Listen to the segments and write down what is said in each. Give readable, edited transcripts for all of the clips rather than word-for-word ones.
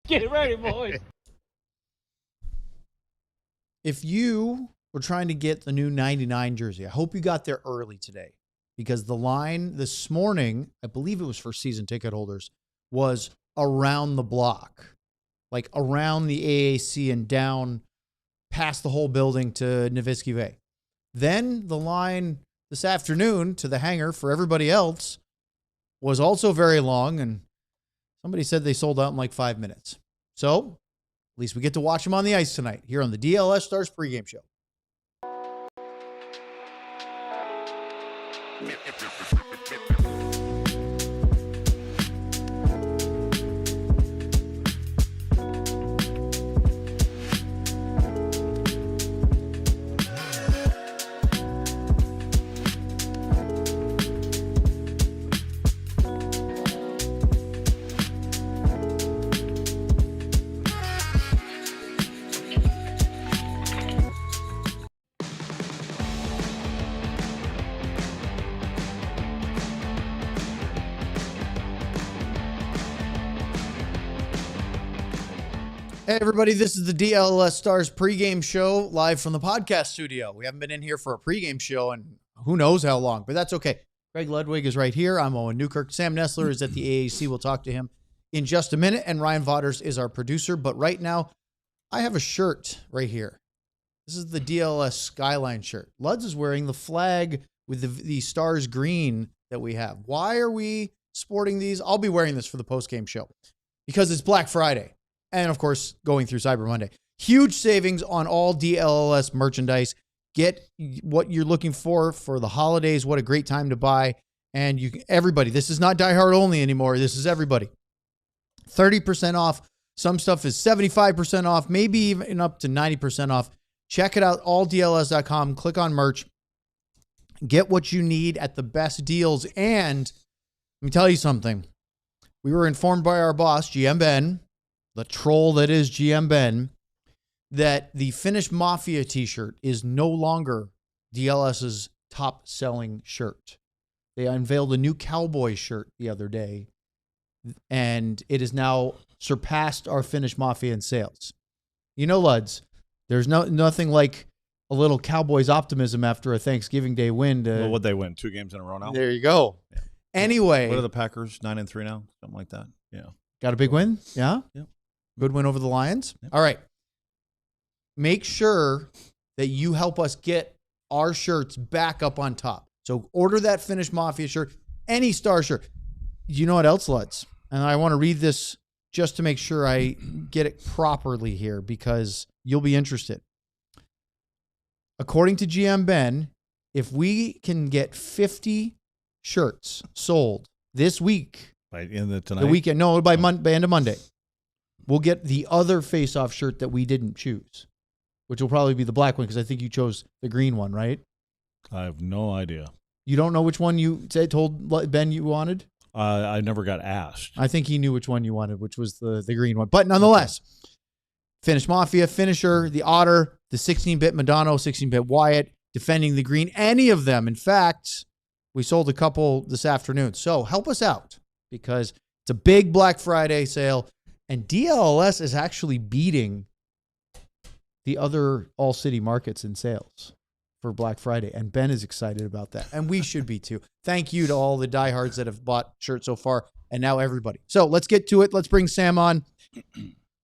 Get ready, boys. If you were trying to get the new 99 jersey, I hope you got there early today because the line this morning, I believe it was for season ticket holders, was around the block, like around the AAC and down past the whole building to Nowitzki Bay. Then the line this afternoon to the hangar for everybody else was also very long, and somebody said they sold out in like 5 minutes. So at least we get to watch them on the ice tonight here on the DLLS Stars Pregame Show. Hey, everybody, this is the DLLS Stars Pregame Show live from the podcast studio. We haven't been in here for a pregame show in who knows how long, but that's okay. Greg Ludwig is right here. I'm Owen Newkirk. Sam Nestler is at the AAC. We'll talk to him in just a minute. And Ryan Vaughters is our producer. But right now, I have a shirt right here. This is the DLLS Skyline shirt. Luds is wearing the flag with the Stars green that we have. Why are we sporting these? I'll be wearing this for the postgame show because it's Black Friday. And, of course, going through Cyber Monday. Huge savings on all DLLS merchandise. Get what you're looking for the holidays. What a great time to buy. And everybody, this is not Die Hard only anymore. This is everybody. 30% off. Some stuff is 75% off, maybe even up to 90% off. Check it out, alldlls.com. Click on merch. Get what you need at the best deals. And let me tell you something. We were informed by our boss, GM Ben, the troll that is GM Ben, that the Finnish Mafia t-shirt is no longer DLS's top selling shirt. They unveiled a new cowboy shirt the other day, and it has now surpassed our Finnish Mafia in sales. You know, Luds, there's nothing like a little Cowboys optimism after a Thanksgiving Day win. Well, what'd they win? 2 games in a row now? There you go. Yeah. Anyway. What are the Packers? 9-3 now? Something like that. Yeah. Got a big win? Yeah? Yep. Good win over the Lions. Yep. All right. Make sure that you help us get our shirts back up on top. So order that Finnish Mafia shirt, any Star shirt. You know what else, Luds? And I want to read this just to make sure I get it properly here because you'll be interested. According to GM Ben, if we can get 50 shirts sold this week, by the end of tonight? the weekend, no, by end of Monday, we'll get the other face-off shirt that we didn't choose, which will probably be the black one because I think you chose the green one, right? I have no idea. You don't know which one you told Ben you wanted? I never got asked. I think he knew which one you wanted, which was the green one. But nonetheless, Finnish Mafia, Finisher, the Otter, the 16-bit Madonna, 16-bit Wyatt, defending the green, any of them. In fact, we sold a couple this afternoon. So help us out because it's a big Black Friday sale. And DLLS is actually beating the other all-city markets in sales for Black Friday. And Ben is excited about that. And we should be too. Thank you to all the diehards that have bought shirts so far. And now everybody. So let's get to it. Let's bring Sam on.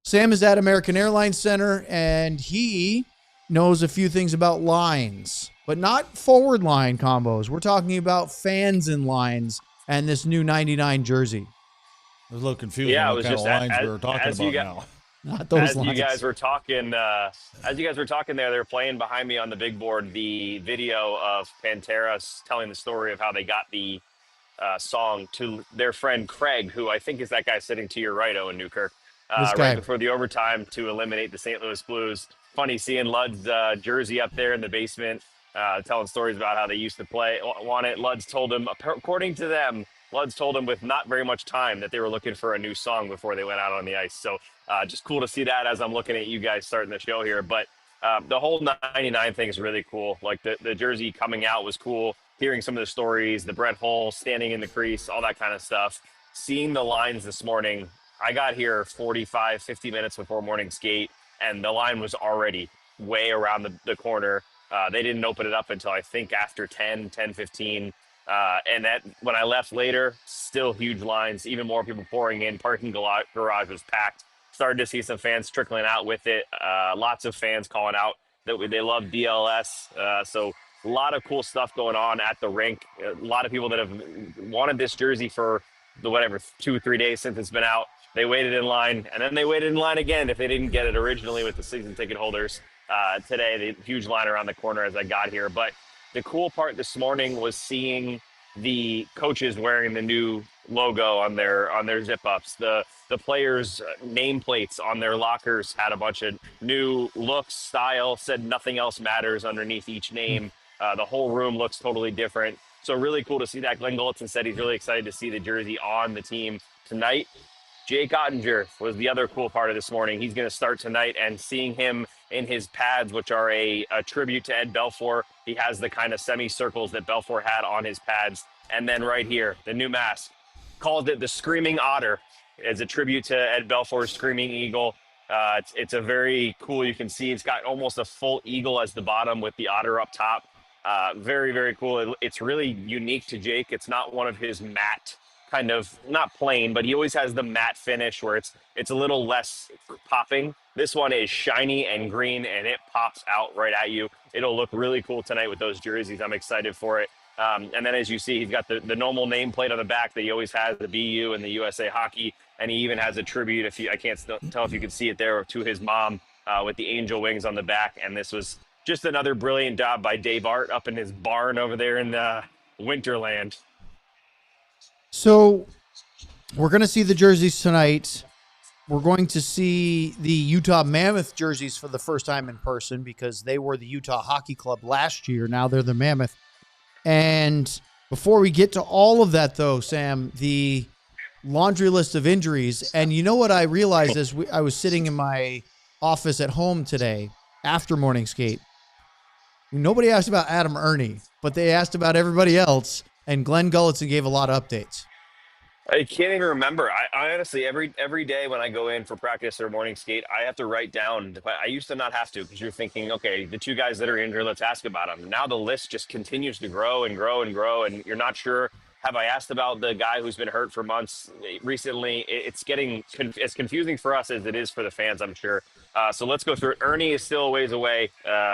Sam is at American Airlines Center, and he knows a few things about lines, but not forward line combos. We're talking about fans in lines and this new 99 jersey. I was a little confused. Yeah, on it was what kind just of lines we were talking about now. Not those as lines. you guys were talking there, they were playing behind me on the big board the video of Pantera telling the story of how they got the song to their friend Craig, who I think is that guy sitting to your right, Owen Newkirk, right before the overtime to eliminate the St. Louis Blues. Funny seeing Lud's jersey up there in the basement, telling stories about how they used to want it. Luds told him, according to them, Luds told him with not very much time that they were looking for a new song before they went out on the ice. So just cool to see that as I'm looking at you guys starting the show here. But the whole 99 thing is really cool. Like the jersey coming out was cool. Hearing some of the stories, the Brett Hull standing in the crease, all that kind of stuff. Seeing the lines this morning, I got here 45, 50 minutes before morning skate, and the line was already way around the corner. They didn't open it up until I think after 10:15. And that when I left later, still huge lines, even more people pouring in. Parking garage was packed. Started to see some fans trickling out with it. Lots of fans calling out that they love DLS. So a lot of cool stuff going on at the rink. A lot of people that have wanted this jersey for the whatever 2-3 days since it's been out. They waited in line, and then they waited in line again if they didn't get it originally with the season ticket holders. Today, the huge line around the corner as I got here. But the cool part this morning was seeing the coaches wearing the new logo on their zip ups. The players' nameplates on their lockers had a bunch of new looks, style, said nothing else matters underneath each name. The whole room looks totally different. So really cool to see that. Glenn Gulletson said he's really excited to see the jersey on the team tonight. Jake Oettinger was the other cool part of this morning. He's going to start tonight, and seeing him in his pads, which are a tribute to Ed Belfour. He has the kind of semicircles that Belfour had on his pads. And then right here, the new mask, called it the Screaming Otter as a tribute to Ed Belfour's Screaming Eagle. It's a very cool, you can see it's got almost a full eagle as the bottom with the otter up top. Very, very cool. It's really unique to Jake. It's not one of his matte kind of, not plain, but he always has the matte finish where it's a little less popping. This one is shiny and green, and it pops out right at you. It'll look really cool tonight with those jerseys. I'm excited for it. And then as you see, he's got the normal nameplate on the back that he always has, the BU and the USA Hockey, and he even has a tribute, I can't tell if you can see it there, to his mom with the angel wings on the back. And this was just another brilliant job by Dave Art up in his barn over there in Winterland. So we're going to see the jerseys tonight. We're going to see the Utah Mammoth jerseys for the first time in person because they were the Utah Hockey Club last year. Now they're the Mammoth. And before we get to all of that, though, Sam, the laundry list of injuries. And you know what I realized as I was sitting in my office at home today after morning skate? Nobody asked about Adam Ernie, but they asked about everybody else. And Glenn Gulletson gave a lot of updates. I can't even remember. I honestly, every day when I go in for practice or morning skate, I have to write down. I used to not have to because you're thinking, okay, the two guys that are injured, let's ask about them. Now the list just continues to grow and grow and grow, and you're not sure. Have I asked about the guy who's been hurt for months recently? It's getting as confusing for us as it is for the fans, I'm sure. So let's go through it. Ernie is still a ways away.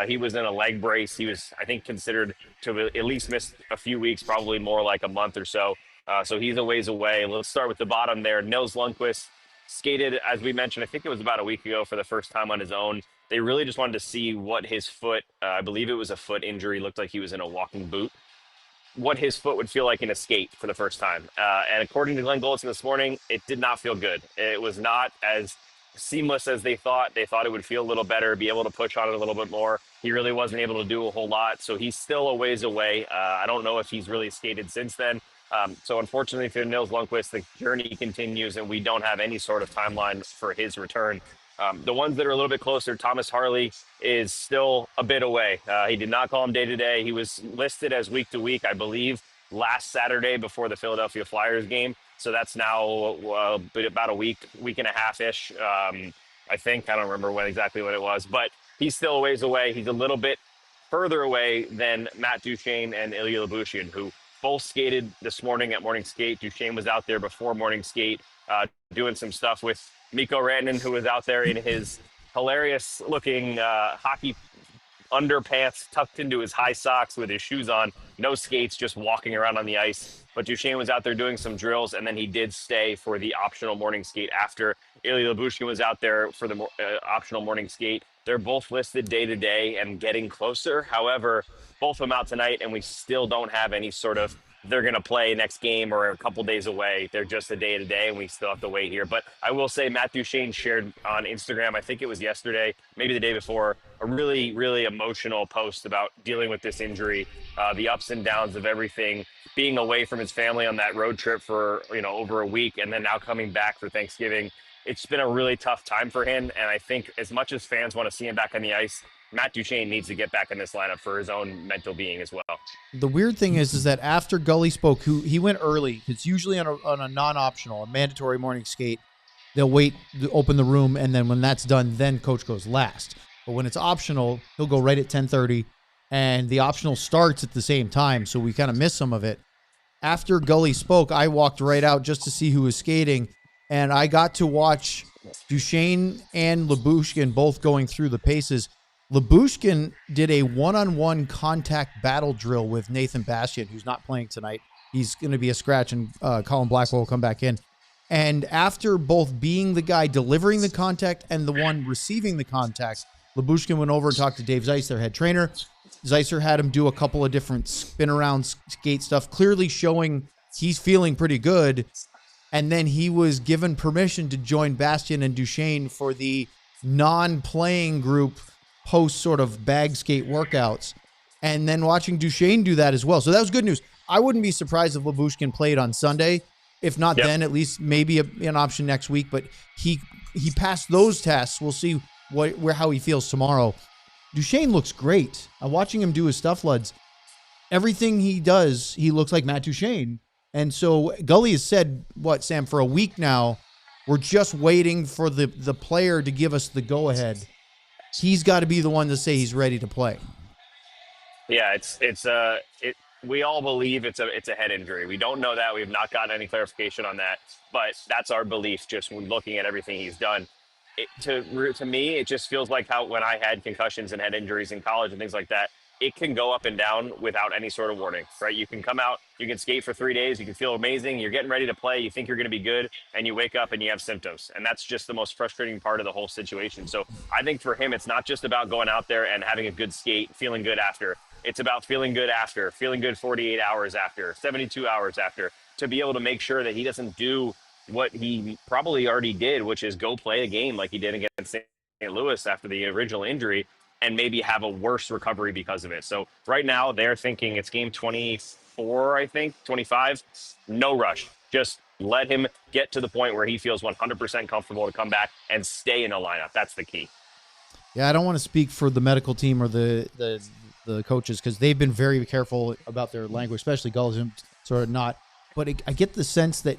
He was in a leg brace. He was, I think, considered to at least miss a few weeks, probably more like a month or so. So he's a ways away. Let's start with the bottom there. Nils Lundqvist skated, as we mentioned, I think it was about a week ago for the first time on his own. They really just wanted to see what his foot, I believe it was a foot injury, looked like he was in a walking boot, what his foot would feel like in a skate for the first time. And according to Glenn Gulletson this morning, it did not feel good. It was not as seamless as they thought. They thought it would feel a little better, be able to push on it a little bit more. He really wasn't able to do a whole lot. So he's still a ways away. I don't know if he's really skated since then. So unfortunately for Nils Lundqvist, the journey continues and we don't have any sort of timeline for his return. The ones that are a little bit closer, Thomas Harley is still a bit away. He did not call him day to day. He was listed as week to week, I believe, last Saturday before the Philadelphia Flyers game. So that's now about a week and a half-ish, I think. I don't remember exactly what it was, but he's still a ways away. He's a little bit further away than Matt Duchene and Ilya Lyubushin, who both skated this morning at morning skate. Duchene was out there before morning skate doing some stuff with Mikko Rantanen, who was out there in his hilarious looking hockey underpants tucked into his high socks with his shoes on, no skates, just walking around on the ice. But Duchene was out there doing some drills, and then he did stay for the optional morning skate after. Ilya Lyubushin was out there for the optional morning skate. They're both listed day to day and getting closer. However, both of them out tonight, and we still don't have any sort of they're going to play next game or a couple days away. They're just a day to day, and we still have to wait here. But I will say Matt Duchene shared on Instagram, I think it was yesterday, maybe the day before, a really, really emotional post about dealing with this injury, the ups and downs of everything, being away from his family on that road trip for, over a week, and then now coming back for Thanksgiving. It's been a really tough time for him, and I think as much as fans want to see him back on the ice, Matt Duchene needs to get back in this lineup for his own mental being as well. The weird thing is that after Gully spoke, he went early. It's usually on a non-optional, a mandatory morning skate. they'll wait to open the room, and then when that's done, then coach goes last. But when it's optional, he'll go right at 10:30, and the optional starts at the same time, so we kind of miss some of it. After Gully spoke, I walked right out just to see who was skating, and I got to watch Duchesne and Lyubushkin both going through the paces. Lyubushkin did a one-on-one contact battle drill with Nathan Bastian, who's not playing tonight. He's going to be a scratch, and Colin Blackwell will come back in. And after both being the guy delivering the contact and the one receiving the contact, Lyubushkin went over and talked to Dave Zeiss, their head trainer. Zeisser had him do a couple of different spin-around skate stuff, clearly showing he's feeling pretty good. And then he was given permission to join Bastian and Duchesne for the non-playing group post sort of bag skate workouts. And then watching Duchesne do that as well. So that was good news. I wouldn't be surprised if Lyubushkin played on Sunday. If not then, at least maybe an option next week. But he passed those tests. We'll see how he feels tomorrow. Duchesne looks great. I'm watching him do his stuff, Luds. Everything he does, he looks like Matt Duchesne. And so Gully has said, what, Sam, for a week now, we're just waiting for the player to give us the go-ahead. He's got to be the one to say he's ready to play. Yeah, we all believe it's a head injury. We don't know that. We've not gotten any clarification on that, but that's our belief just when looking at everything he's done. To me, it just feels like how when I had concussions and head injuries in college and things like that, it can go up and down without any sort of warning, right? You can come out, you can skate for 3 days, you can feel amazing, you're getting ready to play, you think you're going to be good, and you wake up and you have symptoms. And that's just the most frustrating part of the whole situation. So I think for him, it's not just about going out there and having a good skate, feeling good after. It's about feeling good after, feeling good 48 hours after, 72 hours after, to be able to make sure that he doesn't do what he probably already did, which is go play a game like he did against St. Louis after the original injury and maybe have a worse recovery because of it. So right now they're thinking it's game 24, I think, 25. No rush. Just let him get to the point where he feels 100% comfortable to come back and stay in the lineup. That's the key. Yeah, I don't want to speak for the medical team or the coaches because they've been very careful about their language, especially Gully, sort of not. But I get the sense that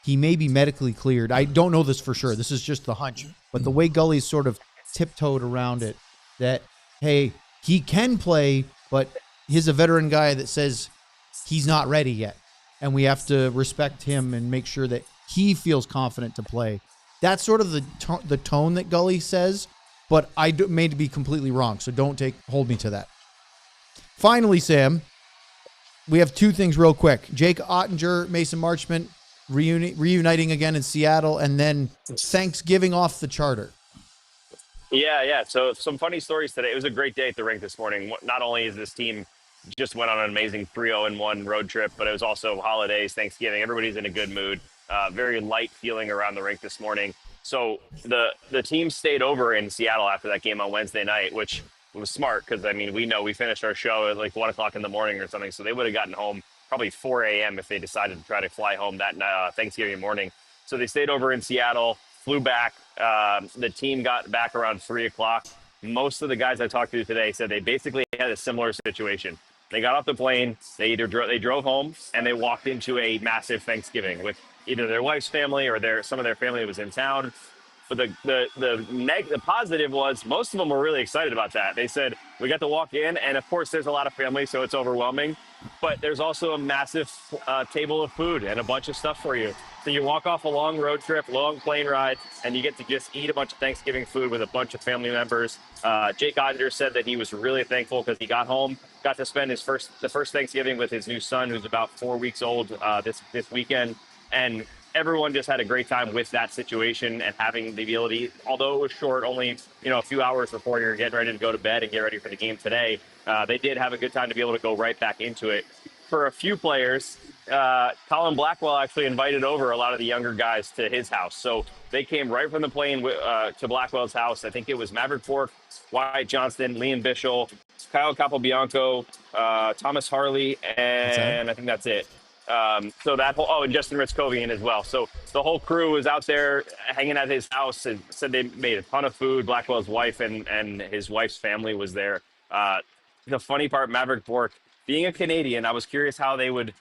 he may be medically cleared. I don't know this for sure. This is just the hunch. But the way Gully's sort of tiptoed around it, that, hey, he can play, but he's a veteran guy that says he's not ready yet. And we have to respect him and make sure that he feels confident to play. That's sort of the tone that Gully says, but I may be completely wrong, so don't hold me to that. Finally, Sam, we have two things real quick. Jake Oettinger, Mason Marchment, reuniting again in Seattle, and then Thanksgiving off the charter. Yeah. So some funny stories today. It was a great day at the rink this morning. Not only is this team just went on an amazing 3-0-1 road trip, but it was also holidays, Thanksgiving. Everybody's in a good mood. Very light feeling around the rink this morning. So the team stayed over in Seattle after that game on Wednesday night, which was smart because, I mean, we finished our show at like 1 o'clock in the morning or something. So they would have gotten home probably 4 a.m. if they decided to try to fly home that Thanksgiving morning. So they stayed over in Seattle, flew back. The team got back around 3 o'clock. Most of the guys I talked to today said they basically had a similar situation. They got off the plane, they drove home, and they walked into a massive Thanksgiving with either their wife's family or some of their family that was in town. But the positive was most of them were really excited about that. They said, we got to walk in, and of course there's a lot of family, so it's overwhelming. But there's also a massive table of food and a bunch of stuff for you. So you walk off a long road trip, long plane ride, and you get to just eat a bunch of Thanksgiving food with a bunch of family members. Jake Oettinger said that he was really thankful because he got home, got to spend the first Thanksgiving with his new son, who's about 4 weeks old this weekend. And everyone just had a great time with that situation and having the ability, although it was short, only a few hours before you're getting ready to go to bed and get ready for the game today. They did have a good time to be able to go right back into it. For a few players, Colin Blackwell actually invited over a lot of the younger guys to his house. So they came right from the plane to Blackwell's house. I think it was Maverick Bork, Wyatt Johnston, Liam Bischel, Kyle Capobianco, Thomas Harley, and I think that's it. So that whole, and Justin Ritzkovian as well. So the whole crew was out there hanging at his house and said they made a ton of food. Blackwell's wife and his wife's family was there. The funny part, Maverick Bork, being a Canadian, I was curious how they would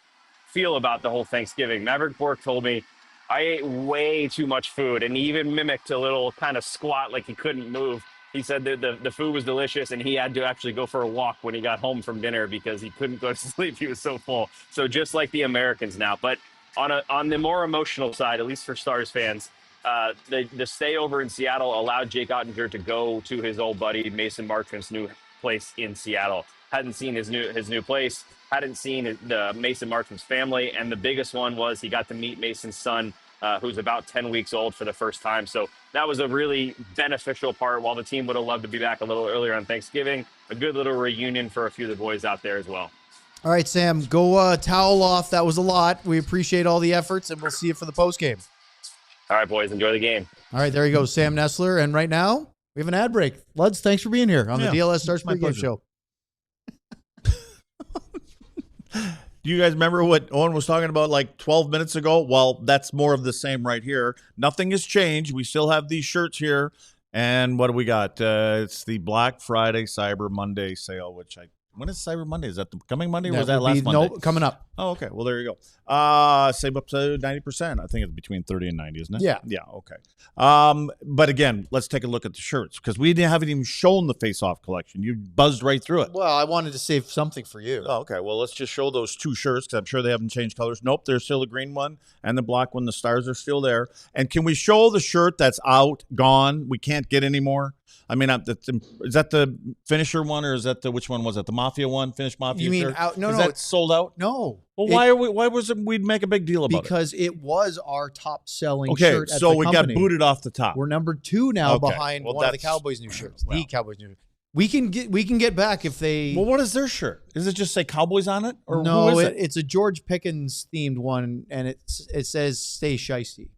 feel about the whole Thanksgiving. Maverick Bork told me, I ate way too much food, and he even mimicked a little kind of squat like he couldn't move. He said that the food was delicious, and he had to actually go for a walk when he got home from dinner because he couldn't go to sleep. He was so full. So just like the Americans now. But on the more emotional side, at least for Stars fans, the stay over in Seattle allowed Jake Oettinger to go to his old buddy Mason Marchment's new place in Seattle. Hadn't seen his new place, hadn't seen the Mason Marchment's family, and the biggest one was he got to meet Mason's son, who's about 10 weeks old for the first time. So that was a really beneficial part. While the team would have loved to be back a little earlier on Thanksgiving, a good little reunion for a few of the boys out there as well. All right, Sam, go towel off. That was a lot. We appreciate all the efforts, and we'll see you for the postgame. All right, boys, enjoy the game. All right, there you go, Sam Nestler. And right now, we have an ad break. Luds, thanks for being here on the DLS Stars Pregame Show. Do you guys remember what Owen was talking about like 12 minutes ago? Well, that's more of the same right here. Nothing has changed. We still have these shirts here. And what do we got? It's the Black Friday Cyber Monday sale, when is Cyber Monday? Is that the coming Monday or was that last Monday? No, coming up. Oh, okay. Well, there you go. Save up to 90%. I think it's between 30 and 90, isn't it? Yeah. Yeah, okay. But again, let's take a look at the shirts because we haven't even shown the face-off collection. You buzzed right through it. Well, I wanted to save something for you. Oh, okay. Well, let's just show those two shirts because I'm sure they haven't changed colors. Nope, there's still a green one and the black one. The stars are still there. And can we show the shirt that's out, gone, we can't get anymore? I mean, is that the finisher one or is that which one was it? The Mafia one, Finnish Mafia You mean shirt? out? No, is no. that sold out? No. Well, why was it we'd make a big deal about it? Because it was our top-selling shirt at the so we company. got booted off the top. We're number 2 now behind one of the Cowboys' new shirts. The Cowboys' new shirt. We can get back if they. Well, what is their shirt? Does it just say Cowboys on it, or no? who is it? It's a George Pickens themed one, and it says "Stay Shiesty."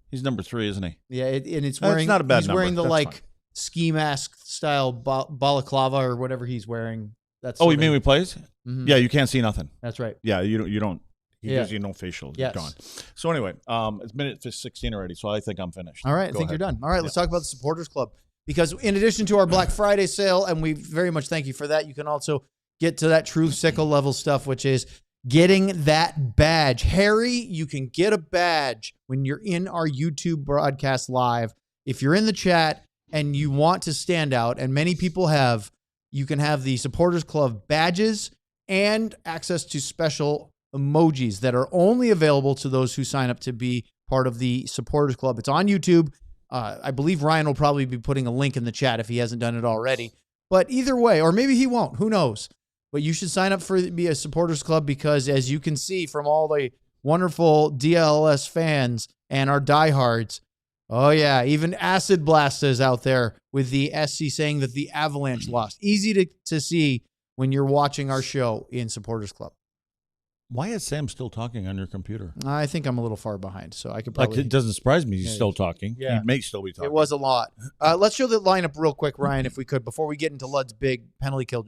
He's number 3, isn't he? Yeah, and it's wearing. It's not a bad he's number. wearing the That's fine. ski mask style balaclava or whatever he's wearing. That's you mean we plays? Mm-hmm. Yeah, you can't see nothing. That's right. Yeah, you don't. He Yeah. gives you no facial. Yes. Gone. So anyway, it's minute 16 already, so I think I'm finished. All right, I think you're done. All right, let's talk about the Supporters Club. Because in addition to our Black Friday sale, and we very much thank you for that, you can also get to that true sickle level stuff, which is getting that badge. Harry, you can get a badge when you're in our YouTube broadcast live. If you're in the chat and you want to stand out, and many people have, you can have the Supporters Club badges and access to special emojis that are only available to those who sign up to be part of the Supporters Club. It's on YouTube. I believe Ryan will probably be putting a link in the chat if he hasn't done it already. But either way, or maybe he won't. Who knows? But you should sign up for be a Supporters Club because, as you can see from all the wonderful DLLS fans and our diehards, oh yeah, even Acid Blast is out there with the SC saying that the Avalanche lost. Easy to see when you're watching our show in Supporters Club. Why is Sam still talking on your computer? I think I'm a little far behind, so I could probably. It doesn't surprise me he's still talking. Yeah. He may still be talking. It was a lot. Let's show the lineup real quick, Ryan, if we could, before we get into Lud's big penalty kill.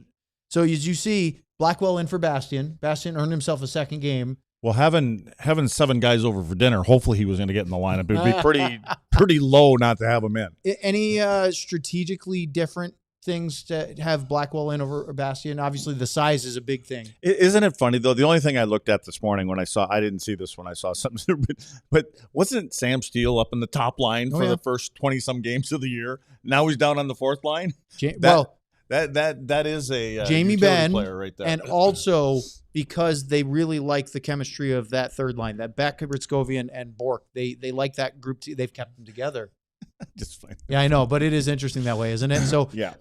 So as you see, Blackwell in for Bastian. Bastian earned himself a second game. Well, having 7 guys over for dinner, hopefully he was going to get in the lineup. It would be pretty low not to have him in. Any strategically different things to have Blackwell in over Bastian? Obviously, the size is a big thing. Isn't it funny, though? The only thing I looked at this morning when I didn't see this when I saw something, but wasn't Sam Steele up in the top line for the first 20-some games of the year? Now he's down on the 4th line? That is a Jamie Benn player right there. And also because they really like the chemistry of that third line, that Beck, Ritzkovian, and Bork. They like that group. They've kept them together. Just fine. Yeah, I know, but it is interesting that way, isn't it? So, yeah.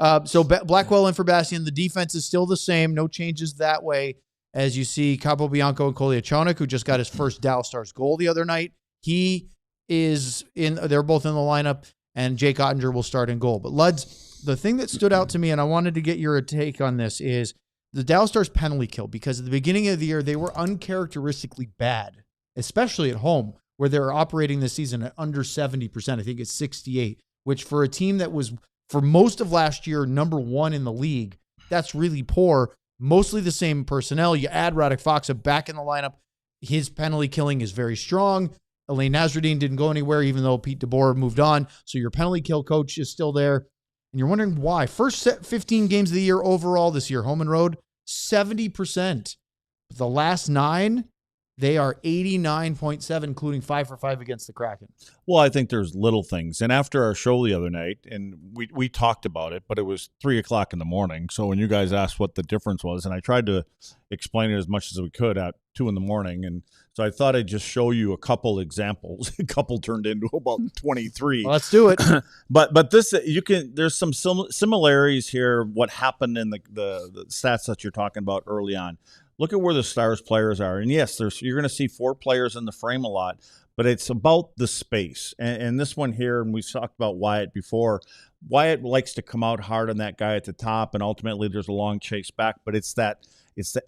Blackwell in for Bastian. The defense is still the same. No changes that way. As you see, Capobianco and Koliachonik, who just got his first Dallas Stars goal the other night. He is in. They're both in the lineup, and Jake Oettinger will start in goal. But Luds, the thing that stood out to me, and I wanted to get your take on this, is the Dallas Stars penalty kill. Because at the beginning of the year, they were uncharacteristically bad, especially at home, where they're operating this season at under 70%. I think it's 68, which for a team that was, for most of last year, number 1 in the league, that's really poor. Mostly the same personnel. You add Radek Faksa back in the lineup. His penalty killing is very strong. Elaine Nasruddin didn't go anywhere, even though Pete DeBoer moved on. So your penalty kill coach is still there. And you're wondering why. First 15 games of the year overall this year, home and road, 70%. The last 9, They are 89.7, including 5 for 5 against the Kraken. Well, I think there's little things. And after our show the other night, and we talked about it, but it was 3 o'clock in the morning. So when you guys asked what the difference was, and I tried to explain it as much as we could at 2 in the morning. And so I thought I'd just show you a couple examples. A couple turned into about 23. Well, let's do it. But this, there's some similarities here, what happened in the stats that you're talking about early on. Look at where the Stars players are. And yes, you're going to see 4 players in the frame a lot, but it's about the space. And this one here, and we've talked about Wyatt before, Wyatt likes to come out hard on that guy at the top, and ultimately there's a long chase back, but it's the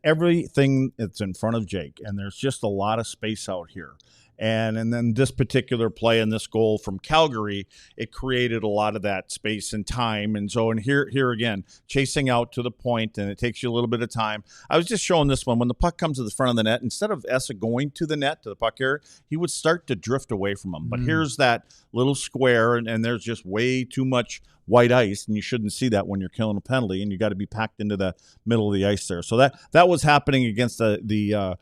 everything that's in front of Jake, and there's just a lot of space out here. And then this particular play and this goal from Calgary, it created a lot of that space and time. And so, and here again, chasing out to the point, and it takes you a little bit of time. I was just showing this one. When the puck comes to the front of the net, instead of Essa going to the net, to the puck area, he would start to drift away from him. But here's that little square, and there's just way too much white ice, and you shouldn't see that when you're killing a penalty, and you got to be packed into the middle of the ice there. So that was happening against the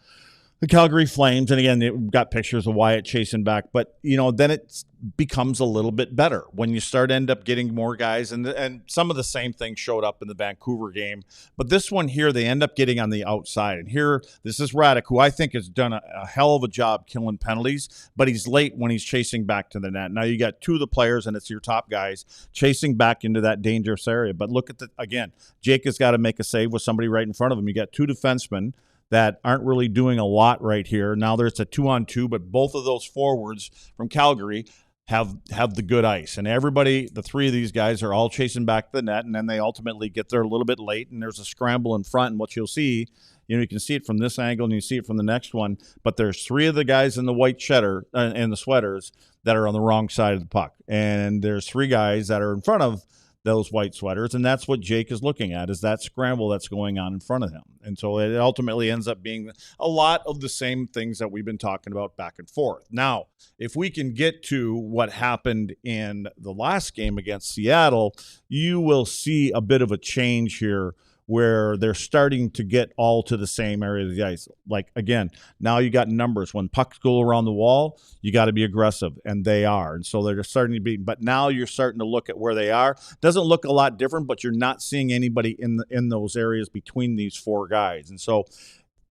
Calgary Flames, and again, it got pictures of Wyatt chasing back, but then it becomes a little bit better when you end up getting more guys, and some of the same things showed up in the Vancouver game, but this one here, they end up getting on the outside, and here, this is Radek, who I think has done a hell of a job killing penalties, but he's late when he's chasing back to the net. Now you got 2 of the players, and it's your top guys chasing back into that dangerous area, but look at again, Jake has got to make a save with somebody right in front of him. You got 2 defensemen that aren't really doing a lot right here. Now there's a 2-on-2, but both of those forwards from Calgary have the good ice. And everybody, the 3 of these guys are all chasing back the net, and then they ultimately get there a little bit late, and there's a scramble in front. And what you'll see, you can see it from this angle, and you see it from the next one, but there's 3 of the guys in the white cheddar and the sweaters that are on the wrong side of the puck. And there's 3 guys that are in front of those white sweaters, and that's what Jake is looking at, is that scramble that's going on in front of him. And so it ultimately ends up being a lot of the same things that we've been talking about back and forth. Now, if we can get to what happened in the last game against Seattle, you will see a bit of a change here where they're starting to get all to the same area of the ice. Like, again, now you got numbers. When pucks go around the wall, you got to be aggressive, and they are. And so they're starting to be, but now you're starting to look at where they are. Doesn't look a lot different, but you're not seeing anybody in those areas between these 4 guys. And so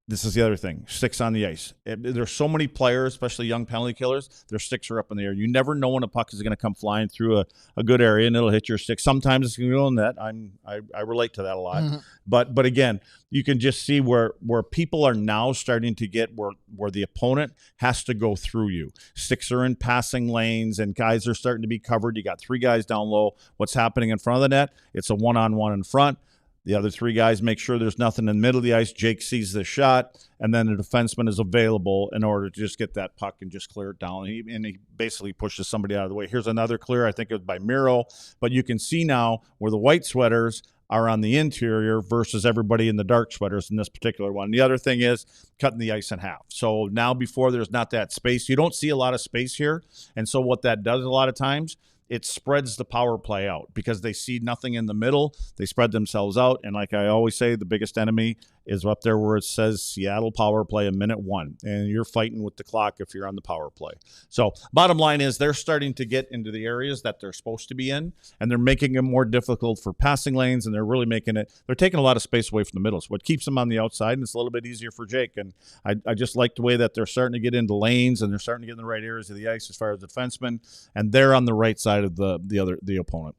this is the other thing, sticks on the ice. There's so many players, especially young penalty killers, their sticks are up in the air. You never know when a puck is going to come flying through a good area, and it'll hit your stick. Sometimes it's going to go in net. I relate to that a lot. Mm-hmm. But again, you can just see where people are now starting to get where the opponent has to go through you. Sticks are in passing lanes, and guys are starting to be covered. You got 3 guys down low. What's happening in front of the net? It's a one-on-one in front. The other 3 guys make sure there's nothing in the middle of the ice. Jake sees the shot, and then the defenseman is available in order to just get that puck and just clear it down. And he basically pushes somebody out of the way. Here's another clear. I think it was by Miro. But you can see now where the white sweaters are on the interior versus everybody in the dark sweaters in this particular one. The other thing is cutting the ice in half. So now before there's not that space, you don't see a lot of space here. And so what that does a lot of times, it spreads the power play out because they see nothing in the middle. They spread themselves out. And like I always say, the biggest enemy is up there where it says Seattle power play a minute 1. And you're fighting with the clock if you're on the power play. So bottom line is they're starting to get into the areas that they're supposed to be in, and they're making it more difficult for passing lanes, and they're really they're taking a lot of space away from the middle. So what keeps them on the outside, and it's a little bit easier for Jake. And I just like the way that they're starting to get into lanes, and they're starting to get in the right areas of the ice as far as defensemen, and they're on the right side of the opponent.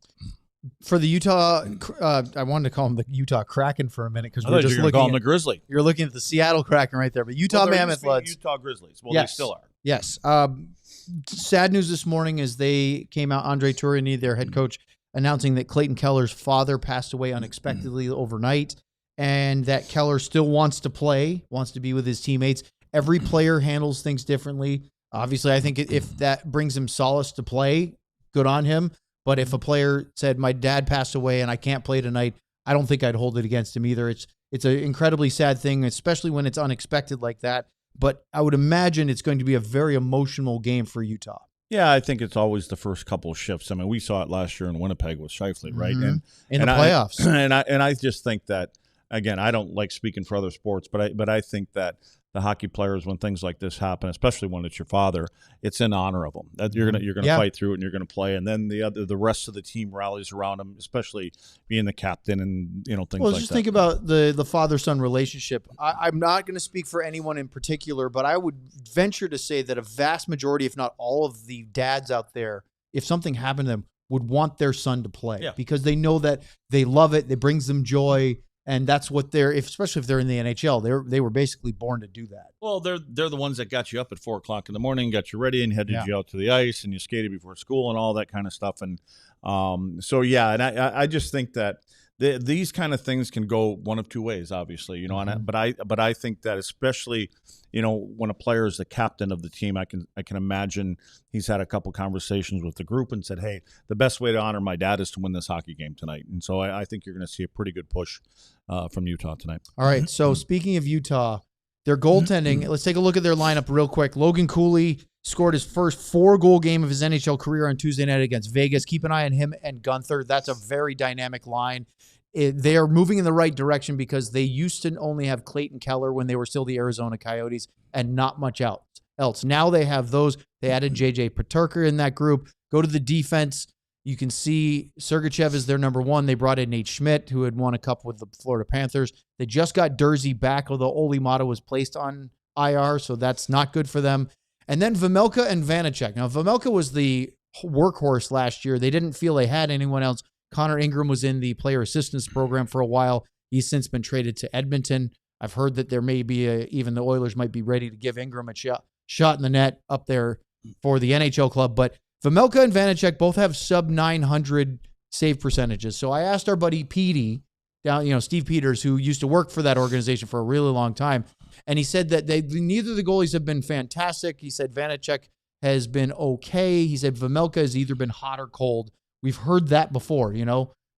For the Utah, I wanted to call them the Utah Kraken for a minute because we're just looking call them the Grizzly. You're looking at the Seattle Kraken right there, but Utah Mammoth lads. Utah Grizzlies. Well, yes. They still are. Yes. Sad news this morning as they came out, Andre Tourigny, their head coach, announcing that Clayton Keller's father passed away unexpectedly overnight, and that Keller still wants to play, wants to be with his teammates. Every player handles things differently. Obviously, I think if that brings him solace to play, good on him. But if a player said, my dad passed away and I can't play tonight, I don't think I'd hold it against him either. It's an incredibly sad thing, especially when it's unexpected like that. But I would imagine it's going to be a very emotional game for Utah. Yeah, I think it's always the first couple of shifts. I mean, we saw it last year in Winnipeg with Scheifele, right? Mm-hmm. In the playoffs. And I just think that, again, I don't like speaking for other sports, but I think that the hockey players when things like this happen, especially when it's your father. It's in honor of him. That you're gonna fight through it and you're gonna play, and then the rest of the team rallies around him, especially being the captain and things like that. Well, just think about the father-son relationship. I'm not going to speak for anyone in particular, but I would venture to say that a vast majority, if not all of the dads out there, if something happened to them, would want their son to play because they know that they love it. It brings them joy. And that's what especially if they're in the NHL, they were basically born to do that. Well, they're the ones that got you up at 4 o'clock in the morning, got you ready, and headed you out to the ice, and you skated before school and all that kind of stuff. And and I just think that these kind of things can go one of two ways, obviously, but I think that especially, when a player is the captain of the team, I can imagine he's had a couple conversations with the group and said, hey, the best way to honor my dad is to win this hockey game tonight. And so I think you're going to see a pretty good push from Utah tonight. All right. So speaking of Utah, their goaltending, let's take a look at their lineup real quick. Logan Cooley scored his first 4-goal game of his NHL career on Tuesday night against Vegas. Keep an eye on him and Gunther. That's a very dynamic line. They are moving in the right direction because they used to only have Clayton Keller when they were still the Arizona Coyotes and not much else. Now they have those. They added J.J. Peterka in that group. Go to the defense. You can see Sergachev is their number one. They brought in Nate Schmidt, who had won a cup with the Florida Panthers. They just got Dursey back, although Oli Mata was placed on IR, so that's not good for them. And then Vejmelka and Vanacek. Now, Vejmelka was the workhorse last year. They didn't feel they had anyone else. Connor Ingram was in the player assistance program for a while. He's since been traded to Edmonton. I've heard that there may be even the Oilers might be ready to give Ingram a shot in the net up there for the NHL club. But Vejmelka and Vanacek both have sub 900 save percentages. So I asked our buddy Petey, Steve Peters, who used to work for that organization for a really long time, and he said that neither of the goalies have been fantastic. He said Vanacek has been okay. He said Vejmelka has either been hot or cold. We've heard that before,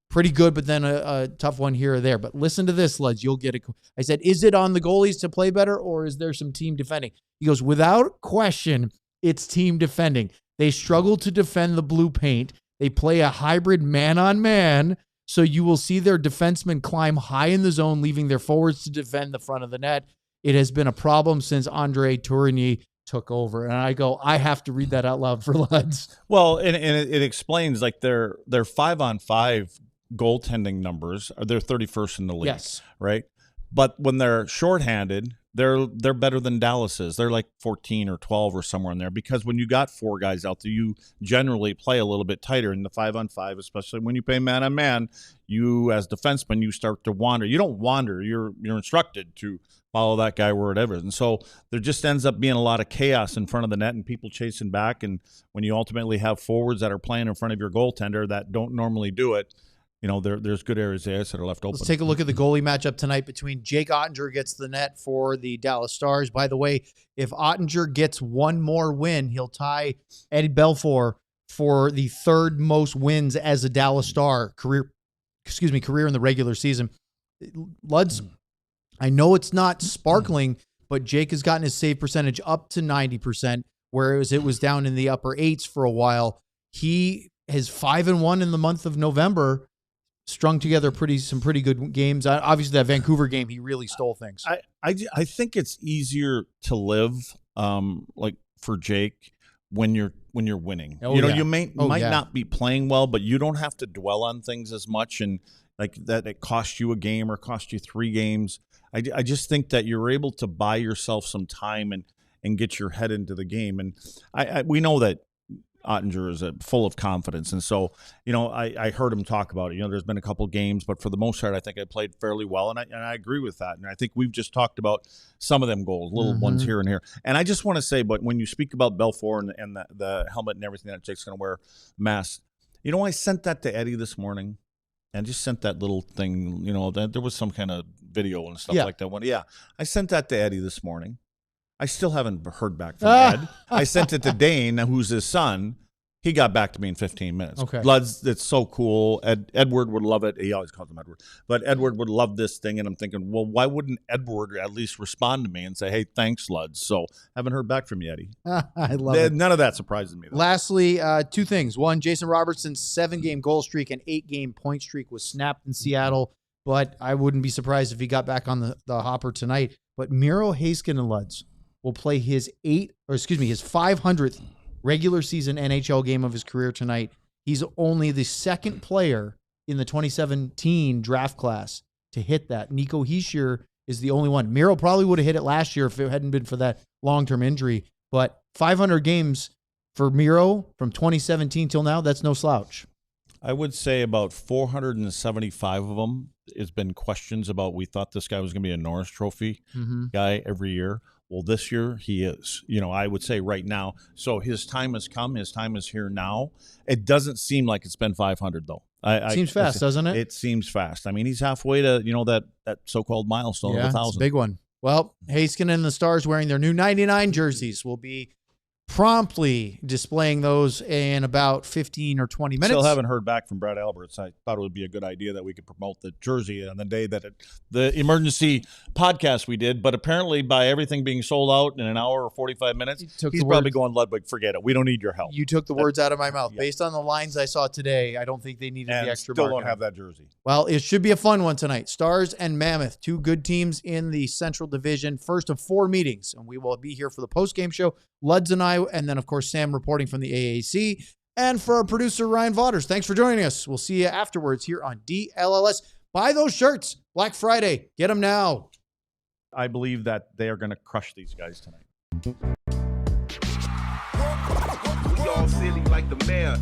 pretty good, but then a tough one here or there. But listen to this, Luds. You'll get it. I said, is it on the goalies to play better, or is there some team defending? He goes, without question, it's team defending. They struggle to defend the blue paint. They play a hybrid man-on-man, so you will see their defensemen climb high in the zone, leaving their forwards to defend the front of the net. It has been a problem since Andre Tourigny took over. And I go, I have to read that out loud for Luds. Well, and it explains like their 5-on-5 goaltending numbers are they're 31st in the league. Yes. Right. But when they're shorthanded, they're better than Dallas is. They're like 14 or 12 or somewhere in there, because when you got 4 guys out there, you generally play a little bit tighter in the 5-on-5, especially when you play man on man. You as defensemen, you start to wander. You don't wander. You're instructed to follow that guy wherever. And so there just ends up being a lot of chaos in front of the net and people chasing back. And when you ultimately have forwards that are playing in front of your goaltender that don't normally do it, there's good areas there that are left open. Let's take a look at the goalie matchup tonight between Jake Oettinger gets the net for the Dallas Stars. By the way, if Oettinger gets one more win, he'll tie Eddie Belfour for the 3rd most wins as a Dallas Star career in the regular season. Luds, I know it's not sparkling, but Jake has gotten his save percentage up to 90%, whereas it was down in the upper 8s for a while. He has 5-1 in the month of November, strung together some pretty good games. Obviously, that Vancouver game, he really stole things. I think it's easier to live like for Jake when you're winning. You might not be playing well, but you don't have to dwell on things as much, and like that it cost you a game or cost you 3 games. I just think that you're able to buy yourself some time and get your head into the game. And we know that Oettinger is full of confidence. And so, I heard him talk about it. There's been a couple games, but for the most part, I think I played fairly well. And I agree with that. And I think we've just talked about some of them goals, little ones here and here. And I just want to say, but when you speak about Belfour and the helmet and everything that Jake's going to wear, mask, I sent that to Eddie this morning. And just sent that little thing, that there was some kind of video and stuff like that. I sent that to Eddie this morning. I still haven't heard back from Ed. I sent it to Dane, who's his son. He got back to me in 15 minutes. Okay. Bloods, it's so cool. Edward would love it. He always calls him Edward. But Edward would love this thing. And I'm thinking, well, why wouldn't Edward at least respond to me and say, hey, thanks, Luds? So haven't heard back from you, Eddie. I love it. None of that surprises me, though. Lastly, 2 things. One, Jason Robertson's 7-game goal streak and 8-game point streak was snapped in Seattle, but I wouldn't be surprised if he got back on the hopper tonight. but Miro Heiskanen will play his 500th regular season NHL game of his career tonight. He's only the second player in the 2017 draft class to hit that. Nico Hischier is the only one. Miro probably would have hit it last year if it hadn't been for that long-term injury, but 500 games for Miro from 2017 till now, that's no slouch. I would say about 475 of them has been questions about, we thought this guy was going to be a Norris Trophy guy every year. Well, this year he is. I would say right now. So his time has come. His time is here now. It doesn't seem like it's been 500 though. Seems fast, doesn't it? It seems fast. I mean, he's halfway to that so-called milestone of 1,000. It's a big one. Well, Heiskanen and the Stars wearing their new 99 jerseys will be promptly displaying those in about 15 or 20 minutes. Still haven't heard back from Brad Alberts. I thought it would be a good idea that we could promote the jersey on the day that the emergency podcast we did, but apparently by everything being sold out in an hour or 45 minutes, he's probably going, Ludwig, forget it. We don't need your help. You took the words out of my mouth. Yeah. Based on the lines I saw today, I don't think they needed the extra still don't have that jersey. Well, it should be a fun one tonight. Stars and Mammoth, two good teams in the Central Division. First of 4 meetings, and we will be here for the post-game show. Luds and I, and then, of course, Sam reporting from the AAC. And for our producer, Ryan Vaughters, thanks for joining us. We'll see you afterwards here on DLLS. Buy those shirts. Black Friday. Get them now. I believe that they are going to crush these guys tonight. We all silly like the mayor.